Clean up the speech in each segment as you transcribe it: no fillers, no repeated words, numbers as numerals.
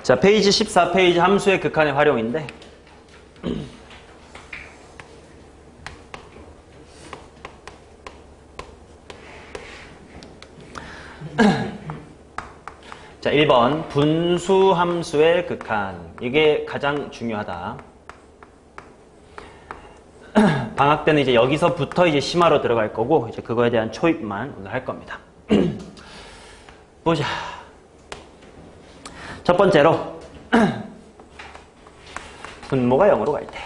자, 페이지 14페이지 함수의 극한의 활용인데 자, 1번 분수 함수의 극한. 이게 가장 중요하다. 방학 때는 이제 여기서부터 이제 심화로 들어갈 거고 이제 그거에 대한 초입만 오늘 할 겁니다. 보자. 첫 번째로 분모가 0으로 갈 때.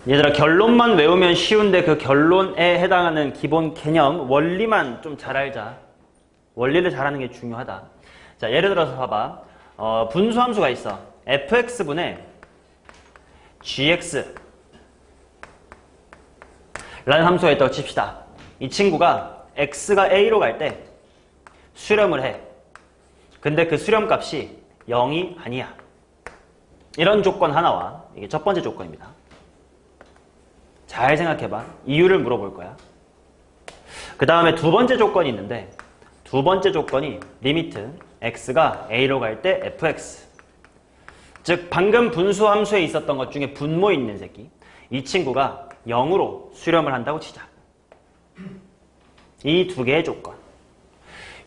얘들아, 결론만 외우면 쉬운데 그 결론에 해당하는 기본 개념, 원리만 좀 잘 알자. 원리를 잘하는 게 중요하다. 자, 예를 들어서 봐봐. 분수함수가 있어. fx분의 gx 라는 함수가 있다고 칩시다. 이 친구가 x가 a로 갈 때 수렴을 해. 근데 그 수렴값이 0이 아니야. 이런 조건 하나와, 이게 첫 번째 조건입니다. 잘 생각해봐. 이유를 물어볼 거야. 그 다음에 두 번째 조건이 있는데, 두 번째 조건이 리미트 x가 a로 갈 때 fx, 즉 방금 분수 함수에 있었던 것 중에 분모 있는 새끼, 이 친구가 0으로 수렴을 한다고 치자. 이 두 개의 조건.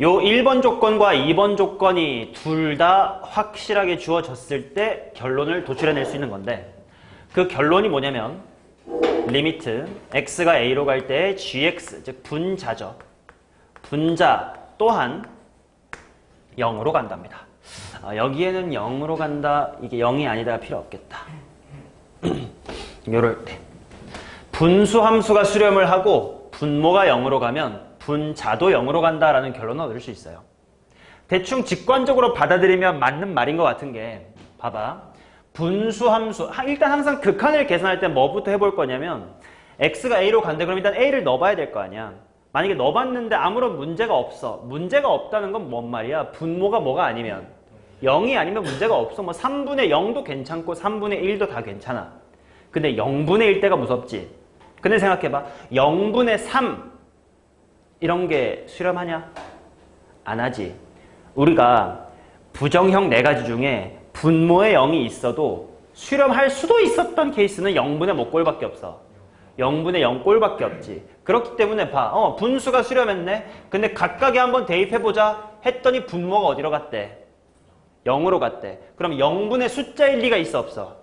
요 1번 조건과 2번 조건이 둘 다 확실하게 주어졌을 때 결론을 도출해낼 수 있는 건데, 그 결론이 뭐냐면 리미트 x가 a로 갈 때 gx, 즉 분자죠. 분자 또한 0으로 간답니다. 여기에는 0으로 간다, 이게 0이 아니다가 필요 없겠다. 요럴 때 분수 함수가 수렴을 하고 분모가 0으로 가면 분자도 0으로 간다라는 결론을 얻을 수 있어요. 대충 직관적으로 받아들이면 맞는 말인 것 같은 게, 봐봐. 분수 함수, 일단 항상 극한을 계산할 때 뭐부터 해볼 거냐면 x가 a로 간대. 그럼 일단 a를 넣어봐야 될 거 아니야. 만약에 넣어봤는데 아무런 문제가 없어. 문제가 없다는 건 뭔 말이야? 분모가 뭐가 아니면 0이 아니면 문제가 없어. 뭐 3분의 0도 괜찮고 3분의 1도 다 괜찮아. 근데 0분의 1 때가 무섭지. 근데 생각해봐. 0분의 3 이런 게 수렴하냐? 안 하지. 우리가 부정형 4가지 중에 분모에 0이 있어도 수렴할 수도 있었던 케이스는 0분의 뭐 꼴밖에 없어. 0분의 0 꼴밖에 없지. 그렇기 때문에 봐. 분수가 수렴했네. 근데 각각에 한번 대입해보자 했더니 분모가 어디로 갔대? 0으로 갔대. 그럼 0분의 숫자일 리가 있어 없어?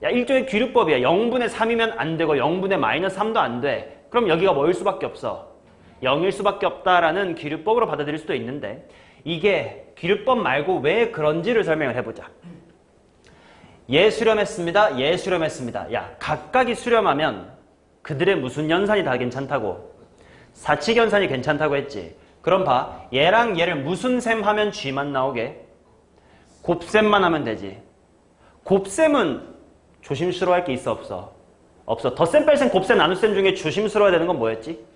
야, 일종의 귀류법이야. 0분의 3이면 안 되고 0분의 마이너스 3도 안 돼. 그럼 여기가 뭐일 수밖에 없어? 0일 수밖에 없다라는 귀류법으로 받아들일 수도 있는데, 이게 귀류법 말고 왜 그런지를 설명을 해보자. 얘 수렴했습니다. 얘 수렴했습니다. 야, 각각이 수렴하면 그들의 무슨 연산이 다 괜찮다고? 사칙연산이 괜찮다고 했지. 그럼 봐. 얘랑 얘를 무슨 셈 하면 g만 나오게? 곱셈만 하면 되지. 곱셈은 조심스러워할 게 있어 없어? 없어. 덧셈, 뺄셈, 곱셈, 나눗셈 중에 조심스러워야 되는 건 뭐였지?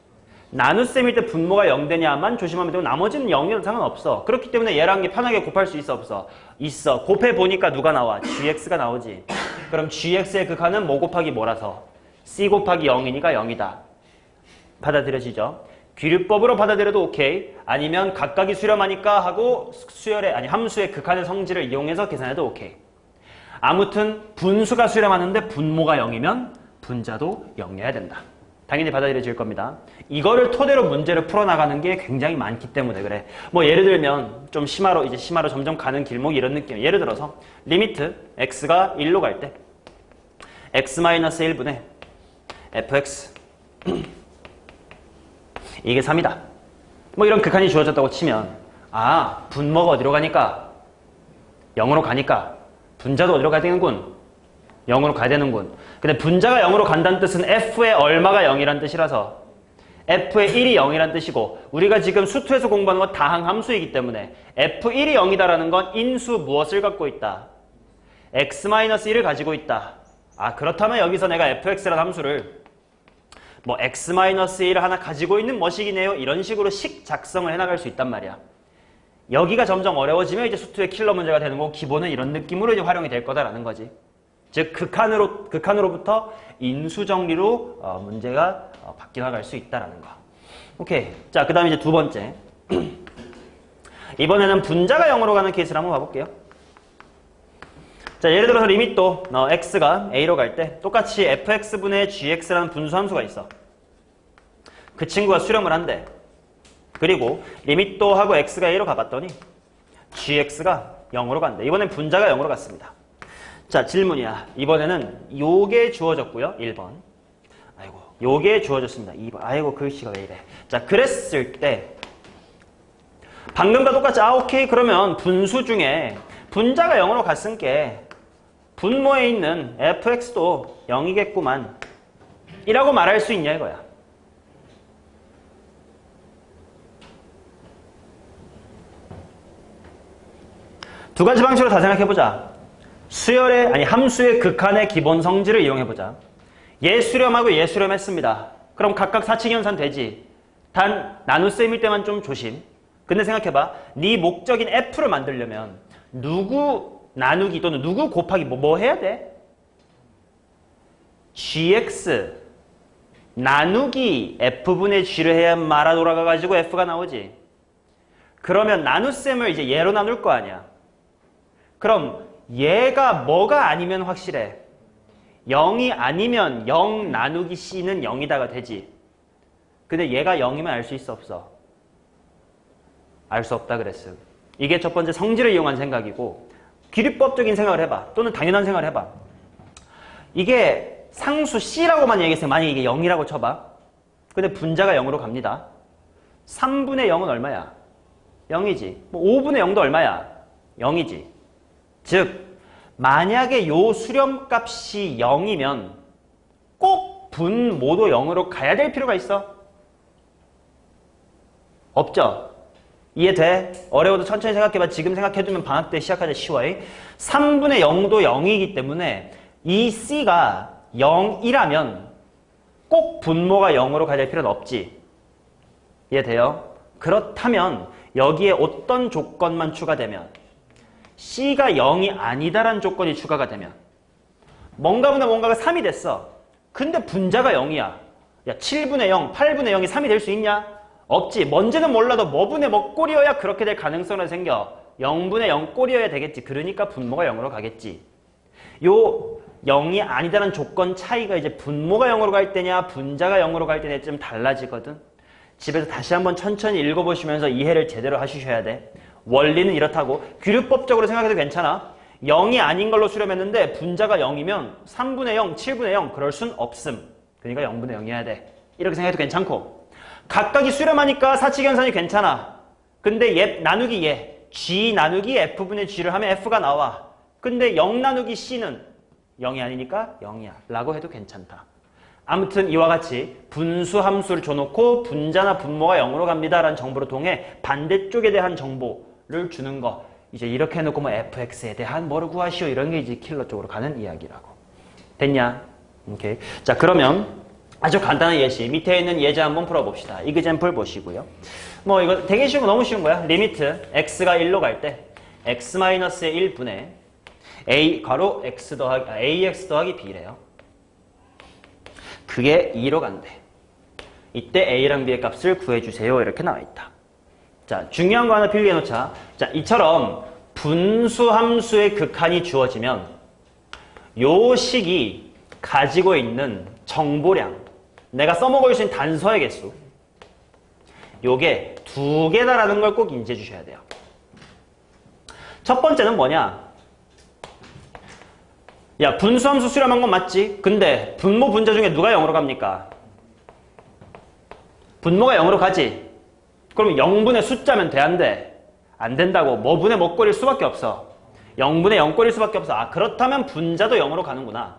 나눗셈일 때 분모가 0 되냐만 조심하면 되고 나머지는 0이어도 상관없어. 그렇기 때문에 얘랑 얘 편하게 곱할 수 있어 없어? 있어. 곱해보니까 누가 나와? gx가 나오지. 그럼 gx의 극한은 뭐 곱하기 뭐라서? c 곱하기 0이니까 0이다. 받아들여지죠? 귀류법으로 받아들여도 오케이. 아니면 각각이 수렴하니까 하고 함수의 극한의 성질을 이용해서 계산해도 오케이. 아무튼 분수가 수렴하는데 분모가 0이면 분자도 0이어야 된다. 당연히 받아들여질 겁니다. 이거를 토대로 문제를 풀어나가는 게 굉장히 많기 때문에 그래. 뭐 예를 들면 좀 심화로 점점 가는 길목이 이런 느낌이에요. 예를 들어서 리미트 x가 1로 갈 때 x-1분의 fx 이게 3이다. 뭐 이런 극한이 주어졌다고 치면, 분모가 어디로 가니까? 0으로 가니까 분자도 어디로 가야 되는군? 0으로 가야 되는군. 근데 분자가 0으로 간다는 뜻은 f의 얼마가 0이란 뜻이라서 f의 1이 0이란 뜻이고, 우리가 지금 수투에서 공부하는 건 다항함수이기 때문에 f1이 0이다라는 건 인수 무엇을 갖고 있다? x-1을 가지고 있다. 그렇다면 여기서 내가 fx라는 함수를 뭐 x-1을 하나 가지고 있는 뭐식이네요. 이런 식으로 식 작성을 해나갈 수 있단 말이야. 여기가 점점 어려워지면 이제 수투의 킬러 문제가 되는 거고, 기본은 이런 느낌으로 이제 활용이 될 거다라는 거지. 즉 극한으로부터 인수정리로 문제가 바뀌어갈 수 있다라는 거. 오케이. 자, 그 다음에 이제 두 번째. 이번에는 분자가 0으로 가는 케이스를 한번 봐볼게요. 자, 예를 들어서 리밋도 x가 a로 갈 때 똑같이 fx분의 gx라는 분수함수가 있어. 그 친구가 수렴을 한대. 그리고 리밋도 하고 x가 a로 가봤더니 gx가 0으로 간대. 이번엔 분자가 0으로 갔습니다. 자, 질문이야. 이번에는 요게 주어졌고요. 1번. 아이고, 요게 주어졌습니다. 2번. 아이고, 글씨가 왜 이래. 자, 그랬을 때 방금과 똑같이 오케이. 그러면 분수 중에 분자가 0으로 갔으니까 분모에 있는 fx도 0이겠구만 이라고 말할 수 있냐 이거야. 두 가지 방식으로 다 생각해보자. 함수의 극한의 기본 성질을 이용해보자. 얘 수렴하고 얘 수렴했습니다. 그럼 각각 사칙연산 되지. 단 나눗셈일 때만 좀 조심. 근데 생각해봐. 네 목적인 f를 만들려면 누구 나누기 또는 누구 곱하기 뭐 해야 돼? gx 나누기 f분의 g를 해야 말아 돌아가가지고 f가 나오지. 그러면 나눗셈을 이제 얘로 나눌 거 아니야. 그럼 얘가 뭐가 아니면 확실해? 0이 아니면 0 나누기 c는 0이다가 되지. 근데 얘가 0이면 알 수 있어 없어? 알 수 없다 그랬음. 이게 첫 번째 성질을 이용한 생각이고, 기류법적인 생각을 해봐. 또는 당연한 생각을 해봐. 이게 상수 c라고만 얘기했으면 만약에 이게 0이라고 쳐봐. 근데 분자가 0으로 갑니다. 3분의 0은 얼마야? 0이지. 뭐 5분의 0도 얼마야? 0이지. 즉 만약에 요 수렴값이 0이면 꼭 분모도 0으로 가야 될 필요가 있어? 없죠? 이해돼? 어려워도 천천히 생각해봐. 지금 생각해두면 방학 때 시작하자 쉬워. 3분의 0도 0이기 때문에 이 C가 0이라면 꼭 분모가 0으로 가야 될 필요는 없지. 이해돼요? 그렇다면 여기에 어떤 조건만 추가되면 C가 0이 아니다라는 조건이 추가가 되면 뭔가보다 뭔가가 3이 됐어. 근데 분자가 0이야. 야 7분의 0, 8분의 0이 3이 될 수 있냐? 없지. 뭔지는 몰라도 뭐분의 뭐 꼴이어야 그렇게 될 가능성이 생겨. 0분의 0 꼴이어야 되겠지. 그러니까 분모가 0으로 가겠지. 요 0이 아니다라는 조건 차이가 이제 분모가 0으로 갈 때냐 분자가 0으로 갈 때냐 좀 달라지거든. 집에서 다시 한번 천천히 읽어보시면서 이해를 제대로 하셔야 돼. 원리는 이렇다고. 규律법적으로 생각해도 괜찮아. 0이 아닌 걸로 수렴했는데 분자가 0이면 3분의 0, 7분의 0 그럴 순 없음. 그러니까 0분의 0이어야 돼. 이렇게 생각해도 괜찮고. 각각이 수렴하니까 사칙연산이 괜찮아. 근데 얘 나누기 얘 g 나누기 f분의 g를 하면 f가 나와. 근데 0 나누기 c는 0이 아니니까 0이야 라고 해도 괜찮다. 아무튼 이와 같이 분수 함수를 줘놓고 분자나 분모가 0으로 갑니다 라는 정보를 통해 반대쪽에 대한 정보를 주는 거. 이제 이렇게 해놓고 뭐 fx에 대한 뭐를 구하시오 이런 게 이제 킬러 쪽으로 가는 이야기라고. 됐냐? 오케이. 자, 그러면 아주 간단한 예시 밑에 있는 예제 한번 풀어봅시다. 이그젠플 보시고요. 뭐 이거 되게 쉬운 거 너무 쉬운 거야. 리미트 x가 1로 갈 때 x-의 1분의 a 괄호 x 더하기 ax 더하기 b래요. 그게 2로 간대. 이때 a랑 b의 값을 구해주세요. 이렇게 나와 있다. 자, 중요한 거 하나 필기해 놓자. 자, 이처럼 분수 함수의 극한이 주어지면 요 식이 가지고 있는 정보량, 내가 써먹을 수 있는 단서의 개수, 요게 2개다라는 걸 꼭 인지해 주셔야 돼요. 첫 번째는 뭐냐? 야, 분수함수 수렴한 건 맞지? 근데 분모 분자 중에 누가 0으로 갑니까? 분모가 0으로 가지? 그럼 0분의 숫자면 돼, 안 돼? 안 된다고. 뭐분의 뭐 꼴일 수밖에 없어. 0분의 0 꼴일 수밖에 없어. 아, 그렇다면 분자도 0으로 가는구나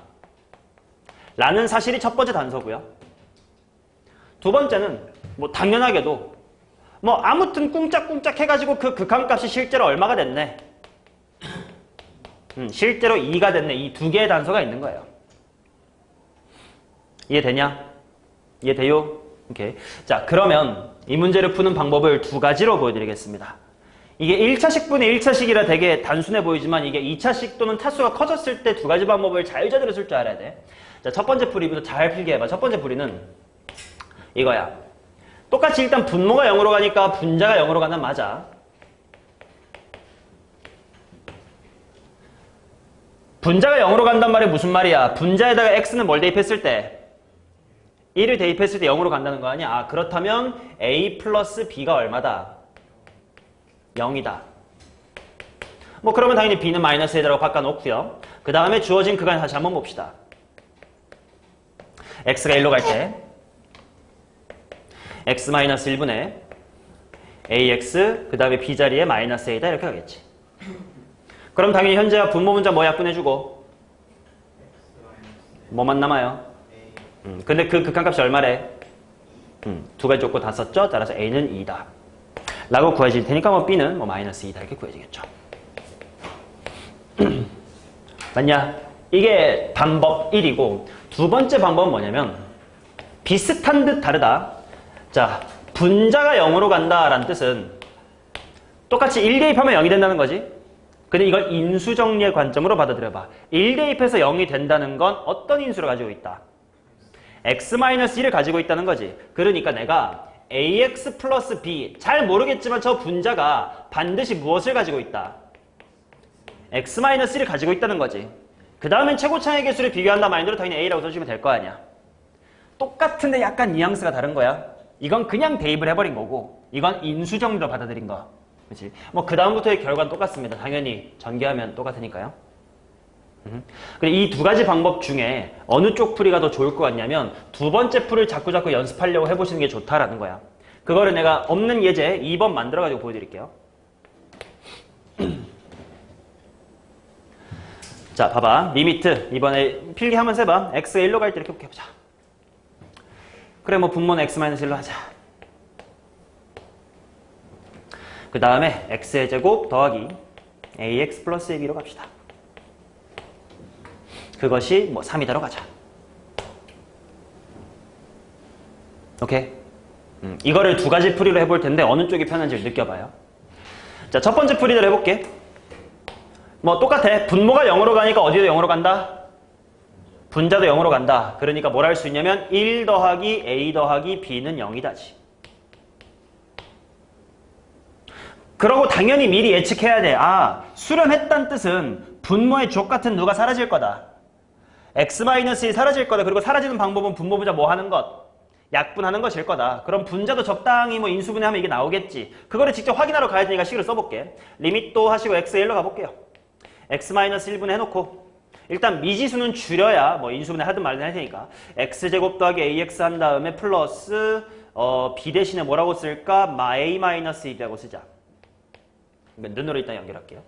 라는 사실이 첫 번째 단서고요. 두 번째는 뭐 당연하게도 뭐 아무튼 꿍짝꿍짝 해가지고 그 극한값이 실제로 얼마가 됐네. 실제로 2가 됐네. 이 두 개의 단서가 있는 거예요. 이해되냐? 이해돼요? 오케이. 자, 그러면 이 문제를 푸는 방법을 두 가지로 보여드리겠습니다. 이게 1차식분의 1차식이라 되게 단순해 보이지만 이게 2차식 또는 타수가 커졌을 때 두 가지 방법을 자유자재로 쓸 줄 알아야 돼. 자, 첫 번째 풀이부터 잘 필기 해봐. 첫 번째 풀이는 이거야. 똑같이 일단 분모가 0으로 가니까 분자가 0으로 가는 맞아. 분자가 0으로 간단 말이 무슨 말이야? 분자에다가 x는 뭘 대입했을 때? 1을 대입했을 때 0으로 간다는 거 아니야? 아, 그렇다면 a 플러스 b가 얼마다? 0이다. 뭐 그러면 당연히 b는 마이너스 1이라고 바꿔놓고요. 그 다음에 주어진 그간 다시 한번 봅시다. x가 1로 갈 때 x 마이너스 1분의 ax 그 다음에 b 자리에 마이너스 a다 이렇게 가겠지. 그럼 당연히 현재와 분모 문자 뭐 약분해주고 뭐만 남아요? 근데 그 극한값이 얼마래? 두 가지 조건 다 썼죠? 따라서 a는 2다 라고 구해질 테니까 뭐 b는 뭐 마이너스 2다 이렇게 구해지겠죠. 맞냐? 이게 방법 1이고 두 번째 방법은 뭐냐면 비슷한 듯 다르다. 자, 분자가 0으로 간다라는 뜻은 똑같이 1 대입하면 0이 된다는 거지. 근데 이걸 인수정리의 관점으로 받아들여봐. 1 대입해서 0이 된다는 건 어떤 인수를 가지고 있다? x-1을 가지고 있다는 거지. 그러니까 내가 ax 플러스 b 잘 모르겠지만 저 분자가 반드시 무엇을 가지고 있다? x-1을 가지고 있다는 거지. 그 다음엔 최고차의 개수를 비교한다 마인드로 당연히 a라고 써주면 될 거 아니야. 똑같은데 약간 뉘앙스가 다른 거야. 이건 그냥 대입을 해버린 거고 이건 인수정리로 받아들인 거. 그렇지? 뭐 그 다음부터의 결과는 똑같습니다. 당연히 전개하면 똑같으니까요. 그리고 이 두 가지 방법 중에 어느 쪽 풀이가 더 좋을 것 같냐면 두 번째 풀을 자꾸 연습하려고 해보시는 게 좋다라는 거야. 그거를 내가 없는 예제 2번 만들어가지고 보여드릴게요. 자, 봐봐. 리미트. 이번에 필기 하면서 해봐. x가 1로 갈 때 이렇게 해보자. 그래, 뭐 분모는 x-1로 하자. 그 다음에 x의 제곱 더하기 ax 플러스 b로 갑시다. 그것이 뭐 3이다로 가자. 오케이? 이거를 두 가지 풀이로 해볼 텐데 어느 쪽이 편한지를 느껴봐요. 자, 첫 번째 풀이대로 해볼게. 뭐 똑같아. 분모가 0으로 가니까 어디도 0으로 간다? 분자도 0으로 간다. 그러니까 뭘 할 수 있냐면 1 더하기 a 더하기 b는 0이다지. 그러고 당연히 미리 예측해야 돼. 아, 수렴했다는 뜻은 분모의 족 같은 누가 사라질 거다. x-1이 사라질 거다. 그리고 사라지는 방법은 분모 분자 뭐 하는 것? 약분하는 것일 거다. 그럼 분자도 적당히 뭐 인수분해하면 이게 나오겠지. 그거를 직접 확인하러 가야 되니까 식을 써볼게. 리밋도 하시고 x의 1로 가볼게요. x-1분의 해놓고 일단 미지수는 줄여야 뭐 인수분해 하든 말든 할 테니까 x제곱 더하기 ax 한 다음에 플러스 b 대신에 뭐라고 쓸까? a-2라고 쓰자. 눈으로 일단 연결할게요.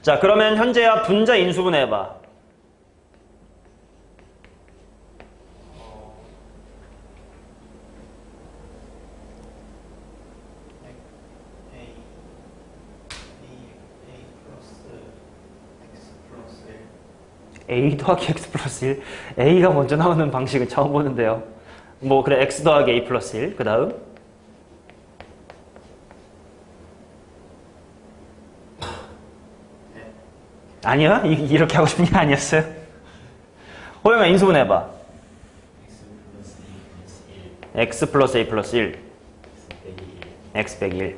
자, 그러면 현재야 분자 인수분해 해봐. a 더하기 x 플러스 1. a가 먼저 나오는 방식은 처음 보는데요. 뭐 그래, x 더하기 a 플러스 1. 그 다음 아니야? 이렇게 하고 싶은 게 아니었어요? 호영아 인수분해 해봐. x 플러스 a 플러스 1. x 빼기 1.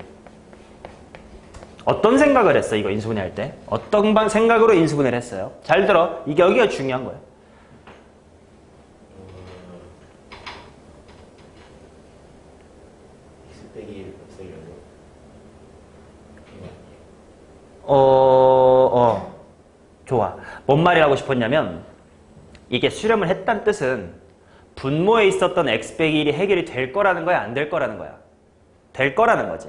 어떤 생각을 했어? 이거 인수분해 할 때? 어떤 생각으로 인수분해를 했어요? 잘 들어. 이게 여기가 중요한 거예요. x 빼기 1 쓰려고. 좋아. 뭔 말이 하고 싶었냐면 이게 수렴을 했다는 뜻은 분모에 있었던 x 빼기 1이 해결이 될 거라는 거야? 안 될 거라는 거야? 될 거라는 거지.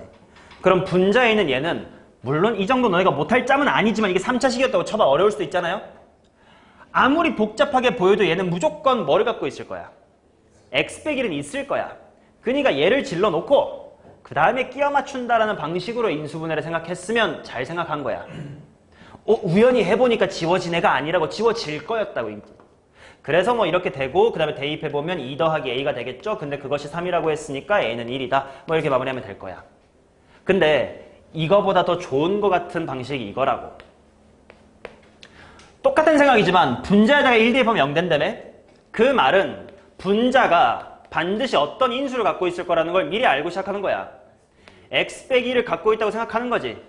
그럼 분자에 있는 얘는 물론 이 정도 너희가 못할 짬은 아니지만 이게 3차식이었다고 쳐봐 어려울 수도 있잖아요. 아무리 복잡하게 보여도 얘는 무조건 뭐를 갖고 있을 거야? x 빼기 1은 있을 거야. 그러니까 얘를 질러놓고 그 다음에 끼워 맞춘다라는 방식으로 인수분해를 생각했으면 잘 생각한 거야. 우연히 해보니까 지워진 애가 아니라고 지워질 거였다고. 그래서 뭐 이렇게 되고 그 다음에 대입해보면 2 더하기 a가 되겠죠. 근데 그것이 3이라고 했으니까 a는 1이다. 뭐 이렇게 마무리하면 될 거야. 근데 이거보다 더 좋은 것 같은 방식이 이거라고. 똑같은 생각이지만 분자에다가 1 대입하면 0 된다며? 그 말은 분자가 반드시 어떤 인수를 갖고 있을 거라는 걸 미리 알고 시작하는 거야. x 빼기 1을 갖고 있다고 생각하는 거지.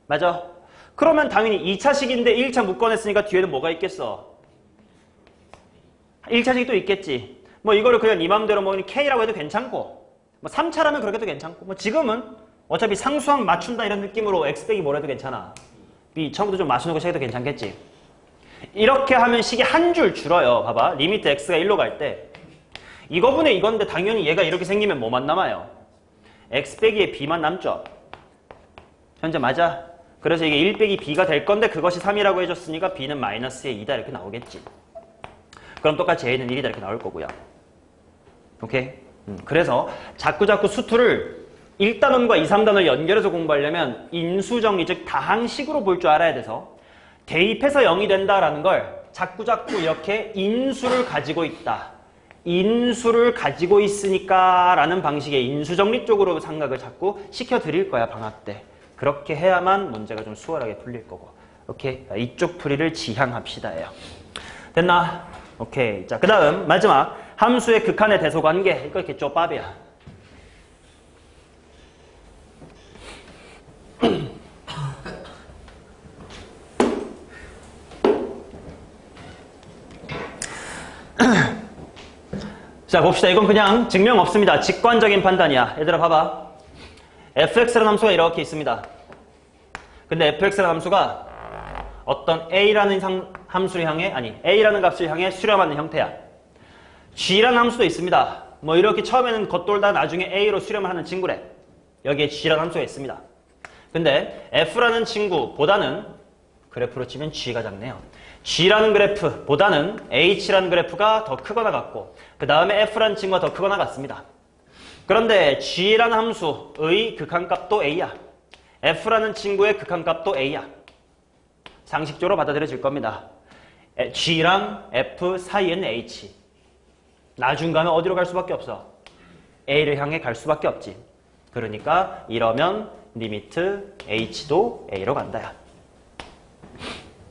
맞아? 그러면 당연히 2차식인데 1차 묶어냈으니까 뒤에는 뭐가 있겠어? 1차식이 또 있겠지. 뭐 이거를 그냥 네 맘대로 뭐 K라고 해도 괜찮고 뭐 3차라면 그렇게 해도 괜찮고 뭐 지금은 어차피 상수항 맞춘다 이런 느낌으로 X 빼기 뭐래도 괜찮아. B 처음부터 좀 맞추는 거 시작해도 괜찮겠지. 이렇게 하면 식이 한 줄 줄어요. 봐봐. 리미트 X가 1로 갈 때 이거분의 이건데 당연히 얘가 이렇게 생기면 뭐만 남아요? X 빼기에 B만 남죠. 현재 맞아? 그래서 이게 1 빼기 B가 될 건데 그것이 3이라고 해줬으니까 B는 마이너스에 2다 이렇게 나오겠지. 그럼 똑같이 A는 1이다 이렇게 나올 거고요. 오케이? 그래서 자꾸자꾸 수투를 1단원과 2, 3단원을 연결해서 공부하려면 인수정리, 즉 다항식으로 볼 줄 알아야 돼서 대입해서 0이 된다라는 걸 자꾸자꾸 이렇게 인수를 가지고 있다. 인수를 가지고 있으니까 라는 방식의 인수정리 쪽으로 생각을 자꾸 시켜드릴 거야, 방학 때. 그렇게 해야만 문제가 좀 수월하게 풀릴 거고. 오케이? 이쪽 풀이를 지향합시다예요. 됐나? 오케이. 자, 그 다음 마지막 함수의 극한의 대소관계. 이거 이렇게 쪼밥이야. 자, 봅시다. 이건 그냥 증명 없습니다. 직관적인 판단이야. 얘들아 봐봐. fx라는 함수가 이렇게 있습니다. 근데 fx라는 함수가 어떤 a라는 함수를 향해, 아니 a라는 값을 향해 수렴하는 형태야. g라는 함수도 있습니다. 뭐 이렇게 처음에는 겉돌다 나중에 a로 수렴을 하는 친구래. 여기에 g라는 함수가 있습니다. 근데 f라는 친구보다는 그래프로 치면 g가 작네요. g라는 그래프보다는 h라는 그래프가 더 크거나 같고 그 다음에 f라는 친구가 더 크거나 같습니다. 그런데 g라는 함수의 극한값도 a야. f라는 친구의 극한값도 a야. 상식적으로 받아들여질 겁니다. g랑 f 사이에는 h. 나중 가면 어디로 갈 수밖에 없어? a를 향해 갈 수밖에 없지. 그러니까 이러면 리미트 h도 a로 간다야.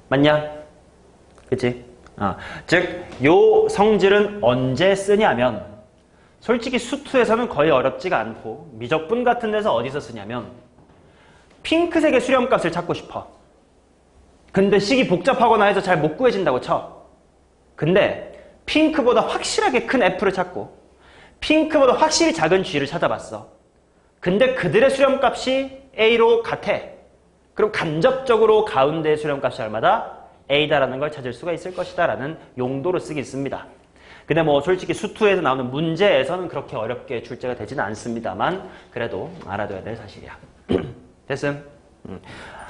맞냐? 그치? 즉, 요 성질은 언제 쓰냐면 솔직히 수투에서는 거의 어렵지가 않고 미적분 같은 데서 어디서 쓰냐면 핑크색의 수렴값을 찾고 싶어. 근데 식이 복잡하거나 해서 잘 못 구해진다고 쳐. 근데 핑크보다 확실하게 큰 F를 찾고 핑크보다 확실히 작은 G를 찾아봤어. 근데 그들의 수렴값이 A로 같아. 그럼 간접적으로 가운데의 수렴값이 얼마다? A다라는 걸 찾을 수가 있을 것이다 라는 용도로 쓰기 있습니다. 근데 뭐 솔직히 수투에서 나오는 문제에서는 그렇게 어렵게 출제가 되지는 않습니다만 그래도 알아둬야 될 사실이야. 됐음?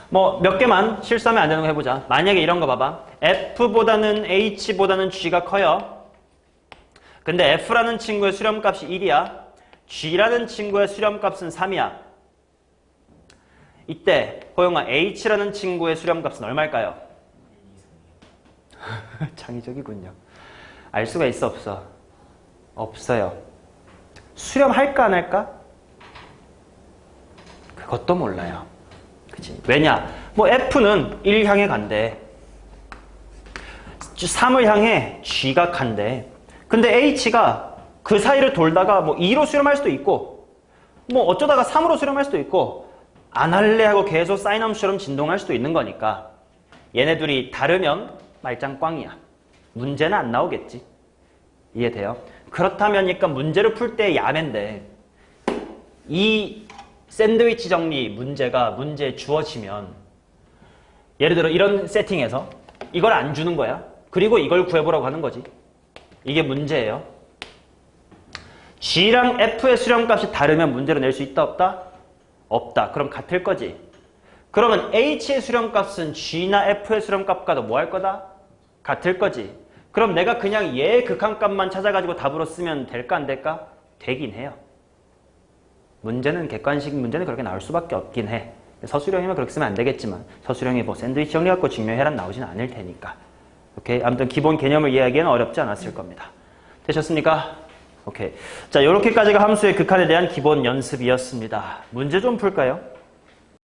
뭐 몇 개만 실수하면 안 되는 거 해보자. 만약에 이런 거 봐봐. F보다는 H보다는 G가 커요. 근데 F라는 친구의 수렴값이 1이야. G라는 친구의 수렴값은 3이야. 이때 호영아 H라는 친구의 수렴값은 얼마일까요? 창의적이군요. 알 수가 있어 없어? 없어요. 수렴할까 안 할까? 그것도 몰라요. 그치? 왜냐? 뭐 F는 1 향해 간대. 3을 향해 G가 간대. 근데 H가 그 사이를 돌다가 뭐 2로 수렴할 수도 있고 뭐 어쩌다가 3으로 수렴할 수도 있고 안 할래 하고 계속 사인함수처럼 진동할 수도 있는 거니까 얘네 둘이 다르면 말짱 꽝이야. 문제는 안 나오겠지. 이해돼요? 그렇다면 문제를 풀 때 야맨데 이 샌드위치 정리 문제가 문제에 주어지면 예를 들어 이런 세팅에서 이걸 안 주는 거야. 그리고 이걸 구해보라고 하는 거지. 이게 문제예요. G랑 F의 수렴값이 다르면 문제로 낼 수 있다 없다? 없다. 그럼 같을 거지. 그러면 H의 수렴값은 G나 F의 수렴값과도 뭐 할 거다? 같을 거지. 그럼 내가 그냥 얘의 극한값만 찾아가지고 답으로 쓰면 될까 안 될까? 되긴 해요. 문제는 객관식 문제는 그렇게 나올 수밖에 없긴 해. 서술형이면 그렇게 쓰면 안 되겠지만 서술형이 뭐 샌드위치 정리갖고 증명해란 나오진 않을 테니까. 오케이. 아무튼 기본 개념을 이해하기에는 어렵지 않았을 겁니다. 되셨습니까? 오케이. 자, 요렇게까지가 함수의 극한에 대한 기본 연습이었습니다. 문제 좀 풀까요?